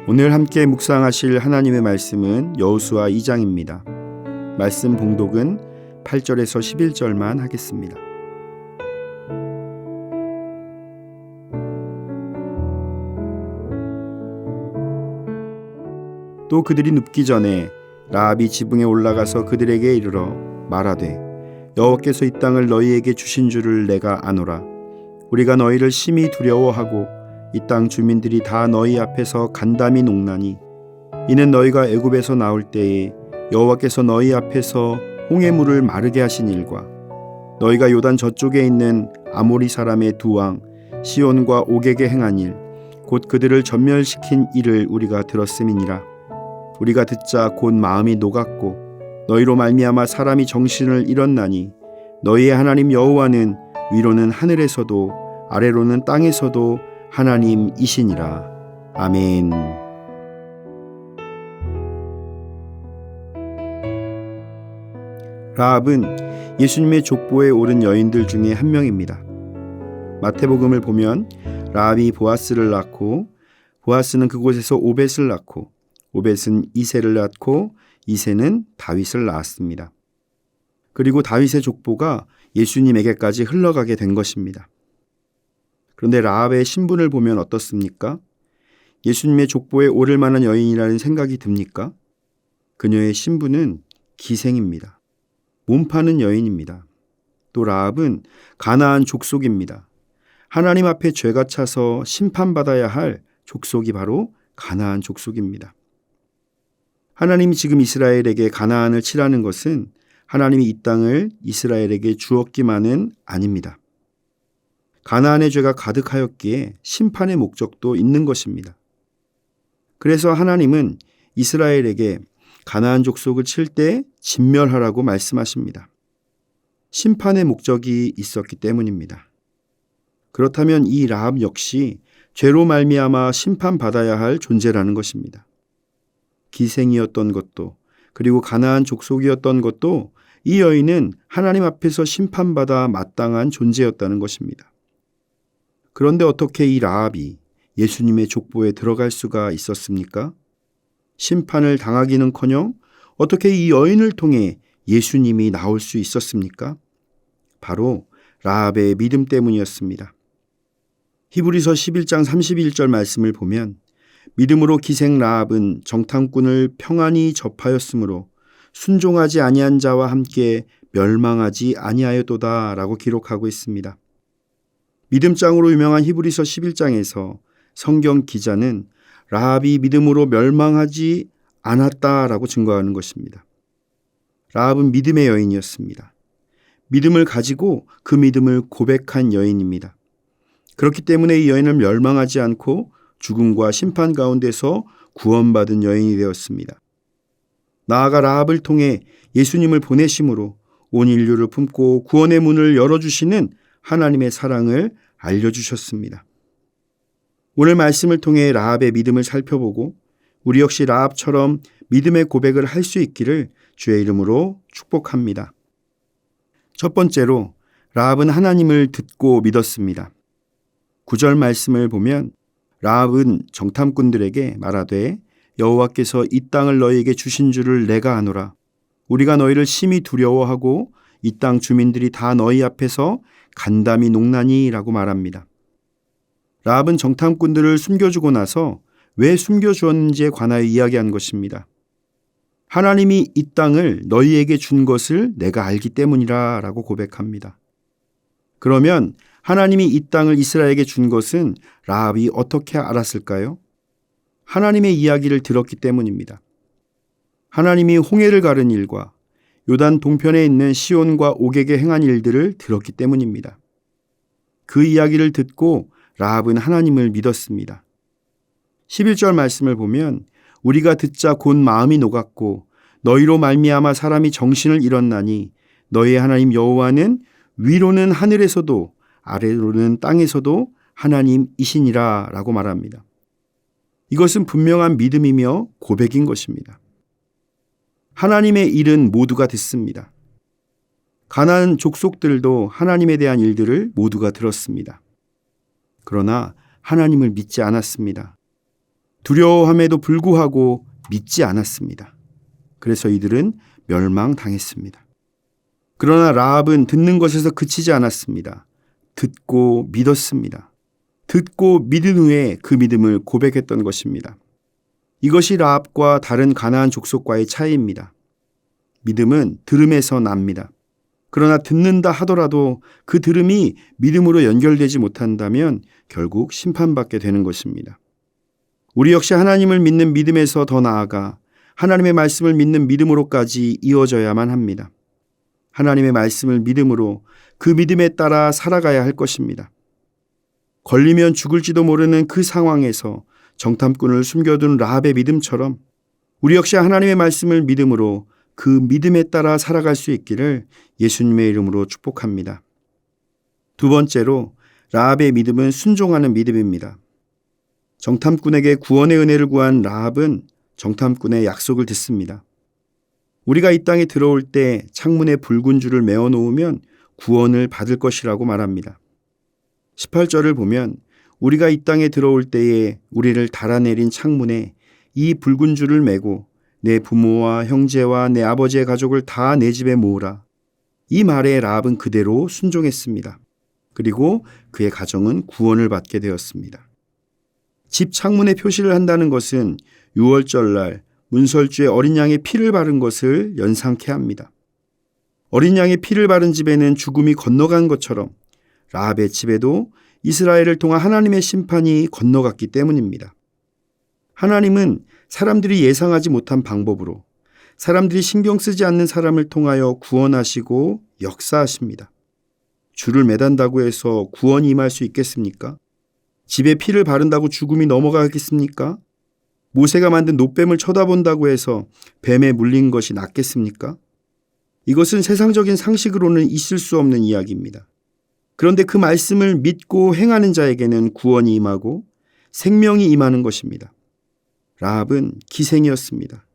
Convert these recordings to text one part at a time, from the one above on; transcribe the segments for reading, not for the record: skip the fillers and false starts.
오늘 함께 묵상하실 하나님의 말씀은 여호수아 2장입니다. 말씀 봉독은 8절에서 11절만 하겠습니다. 또 그들이 눕기 전에 라합이 지붕에 올라가서 그들에게 이르러 말하되 여호와께서 이 땅을 너희에게 주신 줄을 내가 아노라. 우리가 너희를 심히 두려워하고 이 땅 주민들이 다 너희 앞에서 간담이 농나니 이는 너희가 애굽에서 나올 때에 여호와께서 너희 앞에서 홍해물을 마르게 하신 일과 너희가 요단 저쪽에 있는 아모리 사람의 두 왕 시온과 옥에게 행한 일 곧 그들을 전멸시킨 일을 우리가 들었음이니라. 우리가 듣자 곧 마음이 녹았고 너희로 말미암아 사람이 정신을 잃었나니 너희의 하나님 여호와는 위로는 하늘에서도 아래로는 땅에서도 하나님이시니라. 아멘. 라합은 예수님의 족보에 오른 여인들 중에 한 명입니다. 마태복음을 보면 라합이 보아스를 낳고 보아스는 그곳에서 오벳을 낳고 오벳은 이새를 낳고 이새는 다윗을 낳았습니다. 그리고 다윗의 족보가 예수님에게까지 흘러가게 된 것입니다. 그런데 라합의 신분을 보면 어떻습니까? 예수님의 족보에 오를 만한 여인이라는 생각이 듭니까? 그녀의 신분은 기생입니다. 몸 파는 여인입니다. 또 라합은 가나안 족속입니다. 하나님 앞에 죄가 차서 심판받아야 할 족속이 바로 가나안 족속입니다. 하나님이 지금 이스라엘에게 가나안을 치라는 것은 하나님이 이 땅을 이스라엘에게 주었기만은 아닙니다. 가나안의 죄가 가득하였기에 심판의 목적도 있는 것입니다. 그래서 하나님은 이스라엘에게 가나안 족속을 칠 때 진멸하라고 말씀하십니다. 심판의 목적이 있었기 때문입니다. 그렇다면 이 라합 역시 죄로 말미암아 심판받아야 할 존재라는 것입니다. 기생이었던 것도 그리고 가나안 족속이었던 것도 이 여인은 하나님 앞에서 심판받아 마땅한 존재였다는 것입니다. 그런데 어떻게 이 라합이 예수님의 족보에 들어갈 수가 있었습니까? 심판을 당하기는커녕 어떻게 이 여인을 통해 예수님이 나올 수 있었습니까? 바로 라합의 믿음 때문이었습니다. 히브리서 11장 31절 말씀을 보면 믿음으로 기생 라합은 정탐꾼을 평안히 접하였으므로 순종하지 아니한 자와 함께 멸망하지 아니하였도다 라고 기록하고 있습니다. 믿음장으로 유명한 히브리서 11장에서 성경 기자는 라합이 믿음으로 멸망하지 않았다라고 증거하는 것입니다. 라합은 믿음의 여인이었습니다. 믿음을 가지고 그 믿음을 고백한 여인입니다. 그렇기 때문에 이 여인은 멸망하지 않고 죽음과 심판 가운데서 구원받은 여인이 되었습니다. 나아가 라합을 통해 예수님을 보내심으로 온 인류를 품고 구원의 문을 열어주시는 하나님의 사랑을 알려주셨습니다. 오늘 말씀을 통해 라합의 믿음을 살펴보고 우리 역시 라합처럼 믿음의 고백을 할 수 있기를 주의 이름으로 축복합니다. 첫 번째로 라합은 하나님을 듣고 믿었습니다. 9절 말씀을 보면 라합은 정탐꾼들에게 말하되 여호와께서 이 땅을 너희에게 주신 줄을 내가 아노라. 우리가 너희를 심히 두려워하고 이 땅 주민들이 다 너희 앞에서 간담이 농나니 라고 말합니다. 라합은 정탐꾼들을 숨겨주고 나서 왜 숨겨주었는지에 관하여 이야기한 것입니다. 하나님이 이 땅을 너희에게 준 것을 내가 알기 때문이라 라고 고백합니다. 그러면 하나님이 이 땅을 이스라엘에게 준 것은 라합이 어떻게 알았을까요? 하나님의 이야기를 들었기 때문입니다. 하나님이 홍해를 가른 일과 요단 동편에 있는 시온과 옥에게 행한 일들을 들었기 때문입니다. 그 이야기를 듣고 라합은 하나님을 믿었습니다. 11절 말씀을 보면 우리가 듣자 곧 마음이 녹았고 너희로 말미암아 사람이 정신을 잃었나니 너희의 하나님 여호와는 위로는 하늘에서도 아래로는 땅에서도 하나님이시니라 라고 말합니다. 이것은 분명한 믿음이며 고백인 것입니다. 하나님의 일은 모두가 듣습니다. 가나안 족속들도 하나님에 대한 일들을 모두가 들었습니다. 그러나 하나님을 믿지 않았습니다. 두려워함에도 불구하고 믿지 않았습니다. 그래서 이들은 멸망당했습니다. 그러나 라합은 듣는 것에서 그치지 않았습니다. 듣고 믿었습니다. 듣고 믿은 후에 그 믿음을 고백했던 것입니다. 이것이 라합과 다른 가나안 족속과의 차이입니다. 믿음은 들음에서 납니다. 그러나 듣는다 하더라도 그 들음이 믿음으로 연결되지 못한다면 결국 심판받게 되는 것입니다. 우리 역시 하나님을 믿는 믿음에서 더 나아가 하나님의 말씀을 믿는 믿음으로까지 이어져야만 합니다. 하나님의 말씀을 믿음으로 그 믿음에 따라 살아가야 할 것입니다. 걸리면 죽을지도 모르는 그 상황에서 정탐꾼을 숨겨둔 라합의 믿음처럼 우리 역시 하나님의 말씀을 믿음으로 그 믿음에 따라 살아갈 수 있기를 예수님의 이름으로 축복합니다. 두 번째로 라합의 믿음은 순종하는 믿음입니다. 정탐꾼에게 구원의 은혜를 구한 라합은 정탐꾼의 약속을 듣습니다. 우리가 이 땅에 들어올 때 창문에 붉은 줄을 메어 놓으면 구원을 받을 것이라고 말합니다. 18절을 보면 우리가 이 땅에 들어올 때에 우리를 달아내린 창문에 이 붉은 줄을 메고 내 부모와 형제와 내 아버지의 가족을 다 내 집에 모으라. 이 말에 라합은 그대로 순종했습니다. 그리고 그의 가정은 구원을 받게 되었습니다. 집 창문에 표시를 한다는 것은 유월절날 문설주에 어린 양의 피를 바른 것을 연상케 합니다. 어린 양의 피를 바른 집에는 죽음이 건너간 것처럼 라합의 집에도 이스라엘을 통한 하나님의 심판이 건너갔기 때문입니다. 하나님은 사람들이 예상하지 못한 방법으로 사람들이 신경 쓰지 않는 사람을 통하여 구원하시고 역사하십니다. 줄을 매단다고 해서 구원이 임할 수 있겠습니까? 집에 피를 바른다고 죽음이 넘어가겠습니까? 모세가 만든 놋뱀을 쳐다본다고 해서 뱀에 물린 것이 낫겠습니까? 이것은 세상적인 상식으로는 있을 수 없는 이야기입니다. 그런데 그 말씀을 믿고 행하는 자에게는 구원이 임하고 생명이 임하는 것입니다. 라합은 기생이었습니다.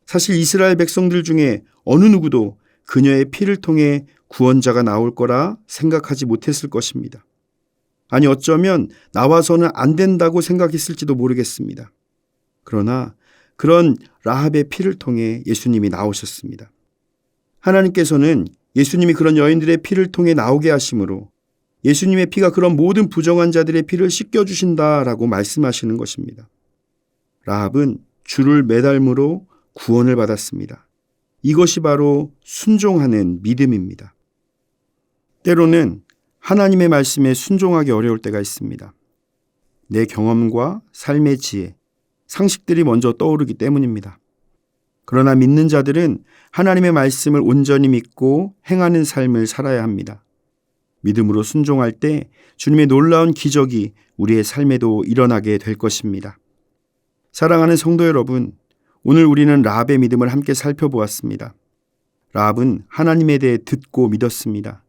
사실 이스라엘 백성들 중에 어느 누구도 그녀의 피를 통해 구원자가 나올 거라 생각하지 못했을 것입니다. 아니 어쩌면 나와서는 안 된다고 생각했을지도 모르겠습니다. 그러나 그런 라합의 피를 통해 예수님이 나오셨습니다. 하나님께서는 예수님이 그런 여인들의 피를 통해 나오게 하심으로 예수님의 피가 그런 모든 부정한 자들의 피를 씻겨주신다라고 말씀하시는 것입니다. 라합은 줄을 매달므로 구원을 받았습니다. 이것이 바로 순종하는 믿음입니다. 때로는 하나님의 말씀에 순종하기 어려울 때가 있습니다. 내 경험과 삶의 지혜, 상식들이 먼저 떠오르기 때문입니다. 그러나 믿는 자들은 하나님의 말씀을 온전히 믿고 행하는 삶을 살아야 합니다. 믿음으로 순종할 때 주님의 놀라운 기적이 우리의 삶에도 일어나게 될 것입니다. 사랑하는 성도 여러분, 오늘 우리는 라합의 믿음을 함께 살펴보았습니다. 라합은 하나님에 대해 듣고 믿었습니다.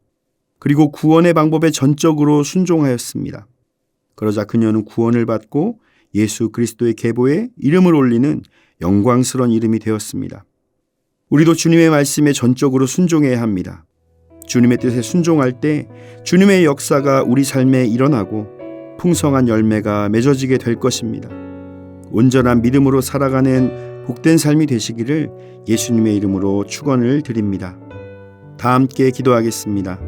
그리고 구원의 방법에 전적으로 순종하였습니다. 그러자 그녀는 구원을 받고 예수 그리스도의 계보에 이름을 올리는 영광스러운 이름이 되었습니다. 우리도 주님의 말씀에 전적으로 순종해야 합니다. 주님의 뜻에 순종할 때 주님의 역사가 우리 삶에 일어나고 풍성한 열매가 맺어지게 될 것입니다. 온전한 믿음으로 살아가는 복된 삶이 되시기를 예수님의 이름으로 축원을 드립니다. 다 함께 기도하겠습니다.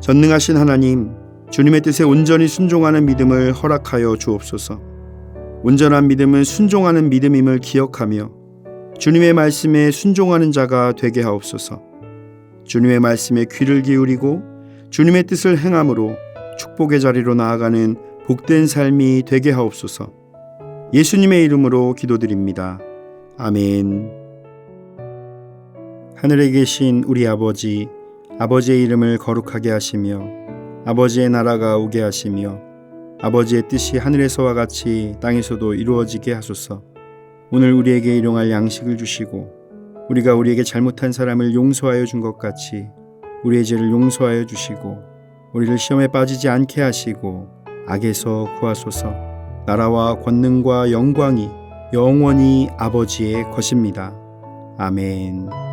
전능하신 하나님, 주님의 뜻에 온전히 순종하는 믿음을 허락하여 주옵소서. 온전한 믿음은 순종하는 믿음임을 기억하며 주님의 말씀에 순종하는 자가 되게 하옵소서. 주님의 말씀에 귀를 기울이고 주님의 뜻을 행함으로 축복의 자리로 나아가는 복된 삶이 되게 하옵소서. 예수님의 이름으로 기도드립니다. 아멘. 하늘에 계신 우리 아버지, 아버지의 이름을 거룩하게 하시며 아버지의 나라가 오게 하시며 아버지의 뜻이 하늘에서와 같이 땅에서도 이루어지게 하소서. 오늘 우리에게 일용할 양식을 주시고 우리가 우리에게 잘못한 사람을 용서하여 준 것 같이 우리의 죄를 용서하여 주시고 우리를 시험에 빠지지 않게 하시고 악에서 구하소서. 나라와 권능과 영광이 영원히 아버지의 것입니다. 아멘.